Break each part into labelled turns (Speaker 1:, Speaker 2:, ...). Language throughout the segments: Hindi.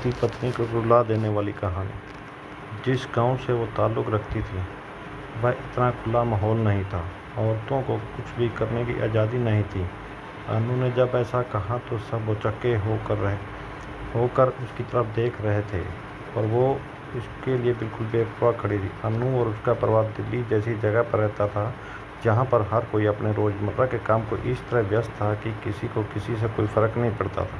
Speaker 1: पति पत्नी को रुला देने वाली कहानी। जिस गांव से वो ताल्लुक़ रखती थी वह इतना खुला माहौल नहीं था। औरतों को कुछ भी करने की आज़ादी नहीं थी। अनु ने जब ऐसा कहा तो सब उचक्के होकर उसकी तरफ देख रहे थे और वो इसके लिए बिल्कुल बेपरवाह खड़ी थी। अनु और उसका परिवार दिल्ली जैसी जगह पर रहता था जहाँ पर हर कोई अपने रोज़मर्रा के काम को इस तरह व्यस्त था कि किसी को किसी से कोई फ़र्क नहीं पड़ता था।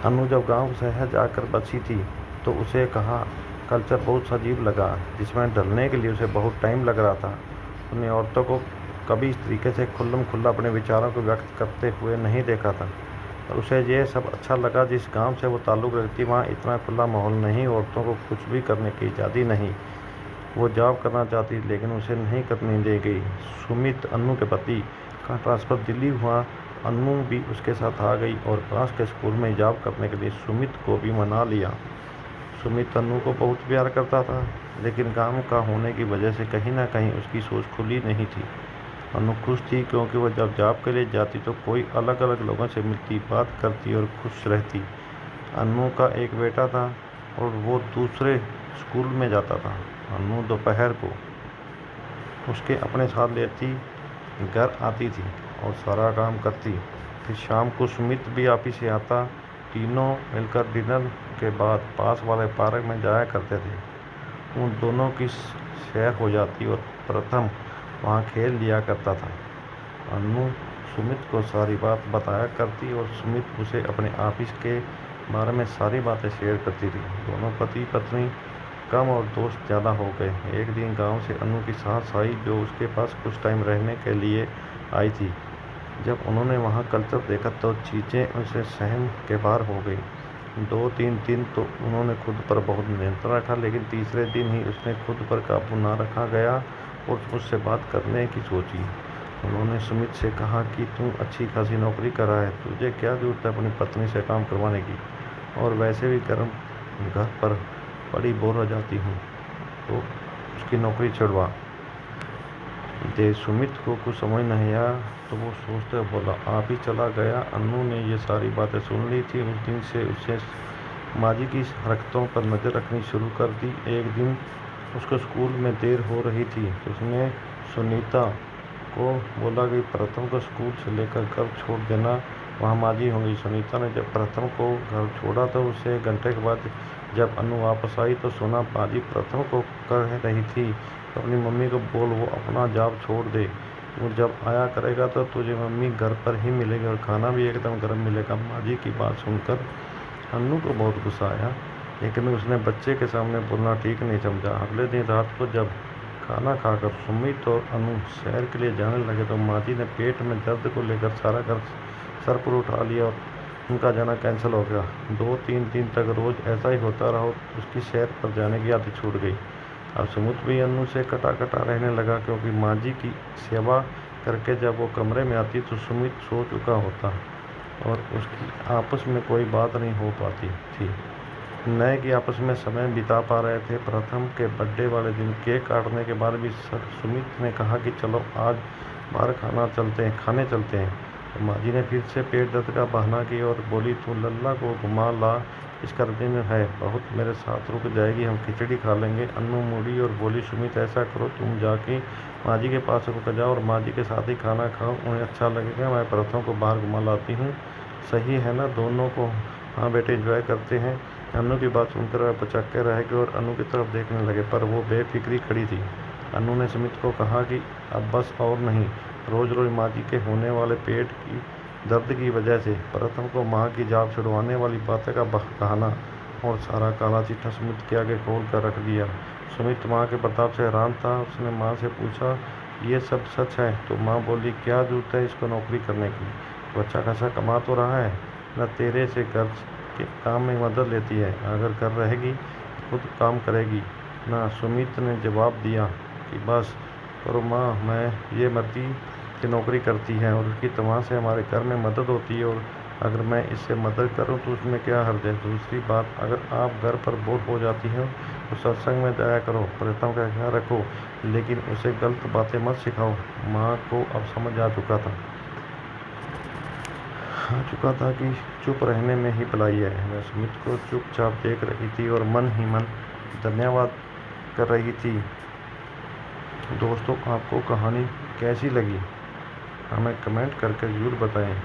Speaker 1: अनु जब गांव शहर जाकर बसी थी तो उसे कहा कल्चर बहुत अजीब लगा, जिसमें ढलने के लिए उसे बहुत टाइम लग रहा था। उसने औरतों को कभी इस तरीके से खुल्लम खुल्ला अपने विचारों को व्यक्त करते हुए नहीं देखा था और उसे ये सब अच्छा लगा। जिस गांव से वो ताल्लुक़ रखती वहाँ इतना खुला माहौल नहीं, औरतों को कुछ भी करने की आज़ादी नहीं। वो जॉब करना चाहती लेकिन उसे नहीं करने दी गई। सुमित, अनु के पति का ट्रांसफ़र दिल्ली हुआ। अनु भी उसके साथ आ गई और पास के स्कूल में जॉब करने के लिए सुमित को भी मना लिया। सुमित अनु को बहुत प्यार करता था लेकिन काम का होने की वजह से कहीं ना कहीं उसकी सोच खुली नहीं थी। अनु खुश थी क्योंकि वह जब जॉब के लिए जाती तो कोई अलग अलग लोगों से मिलती, बात करती और खुश रहती। अनु का एक बेटा था और वो दूसरे स्कूल में जाता था। अनु दोपहर को उसके अपने साथ लेती घर आती थी और सारा काम करती। फिर शाम को सुमित भी ऑफिस से आता। तीनों मिलकर डिनर के बाद पास वाले पार्क में जाया करते थे। उन दोनों की सैर हो जाती और प्रथम वहाँ खेल लिया करता था। अनु सुमित को सारी बात बताया करती और सुमित उसे अपने ऑफिस के बारे में सारी बातें शेयर करती थी। दोनों पति पत्नी कम और दोस्त ज़्यादा हो गए। एक दिन गांव से अनु की सास आई जो उसके पास कुछ टाइम रहने के लिए आई थी। जब उन्होंने वहाँ कल्चर देखा तो चीज़ें उसे सहम के बाहर हो गई। 2-3 दिन तो उन्होंने खुद पर बहुत नियंत्रण रखा लेकिन तीसरे दिन ही उसने खुद पर काबू ना रखा गया और उससे बात करने की सोची। उन्होंने सुमित से कहा कि तुम अच्छी खासी नौकरी कर रहा है, तुझे क्या ज़रूरत है अपनी पत्नी से काम करवाने की, और वैसे भी घर पर बड़ी बोर हो जाती हूँ तो उसकी नौकरी छुड़वा दे। सुमित को कुछ समझ नहीं आया तो वो सोचते बोला आप ही चला गया। अनु ने ये सारी बातें सुन ली थी। उस दिन से उसे माजी की हरकतों पर नज़र रखनी शुरू कर दी। एक दिन उसको स्कूल में देर हो रही थी तो उसने सुनीता को बोला कि प्रथम को स्कूल से लेकर घर छोड़ देना, वहाँ माजी होंगी। सुनीता ने जब प्रथम को घर छोड़ा तो उसे घंटे के बाद जब अनु वापस आई तो सुना माजी प्रथम को कह रही थी तो अपनी मम्मी को बोल वो अपना जॉब छोड़ दे, वो जब आया करेगा तो तुझे मम्मी घर पर ही मिलेगी और खाना भी एकदम गर्म मिलेगा। माजी की बात सुनकर अनु को बहुत गुस्सा आया लेकिन उसने बच्चे के सामने बोलना ठीक नहीं समझा। अगले दिन रात को जब खाना खाकर सुमित और अनु शहर के लिए जाने लगे तो माजी ने पेट में दर्द को लेकर सारा घर सर पर उठा लिया और उनका जाना कैंसिल हो गया। 2-3 दिन तक रोज़ ऐसा ही होता रहा और उसकी शहर पर जाने की आदत छूट गई। अब सुमित भी अनु से कटा रहने लगा क्योंकि माजी की सेवा करके जब वो कमरे में आती तो सुमित सो चुका होता और उसकी आपस में कोई बात नहीं हो पाती थी। नए की आपस में समय बिता पा रहे थे। प्रथम के बर्थडे वाले दिन केक काटने के बाद भी सुमित ने कहा कि चलो आज बाहर खाने चलते हैं। तो माजी ने फिर से पेट दर्द का बहाना किया और बोली तू लल्ला को घुमा ला, इसका दिन है बहुत, मेरे साथ रुक जाएगी, हम खिचड़ी खा लेंगे। अनु मुड़ी और बोली सुमित ऐसा करो तुम जाके माजी के पास रुक जाओ और माजी के साथ ही खाना खाओ, उन्हें अच्छा लगेगा, मैं प्रथम को बाहर घुमा लाती हूँ, सही है ना दोनों को। हाँ बेटे एंजॉय करते हैं। अनु की बात सुनकर वह पचक्के रह गए और अनु की तरफ देखने लगे पर वो बेफिक्री खड़ी थी। अनु ने सुमित को कहा कि अब बस और नहीं, रोज़ रोज़ माजी के होने वाले पेट की दर्द की वजह से प्रथम को माँ की जॉब छुड़वाने वाली बातें का बहाना और सारा काला चिट्ठा सुमित के आगे खोल कर रख दिया। सुमित माँ के प्रताप से हैरान था। उसने माँ से पूछा ये सब सच है? तो माँ बोली क्या जरूरत है इसको नौकरी करने की, तो अच्छा खासा कमा तो रहा है न, तेरे से घर के काम में मदद लेती है, अगर कर रहेगी खुद काम करेगी ना। सुमित ने जवाब दिया कि बस करो माँ, मैं ये मर्जी की नौकरी करती है और उसकी तमाम से हमारे घर में मदद होती है और अगर मैं इससे मदद करूं तो उसमें क्या हर्ज है। दूसरी बात, अगर आप घर पर बोर हो जाती हैं तो सत्संग में जाया करो, प्रथम का ख्याल रखो लेकिन उसे गलत बातें मत सिखाओ। माँ को अब समझ आ चुका था कि चुप रहने में ही भलाई है। वह सुमित को चुपचाप देख रही थी और मन ही मन धन्यवाद कर रही थी। दोस्तों, आपको कहानी कैसी लगी हमें कमेंट करके ज़रूर बताएं।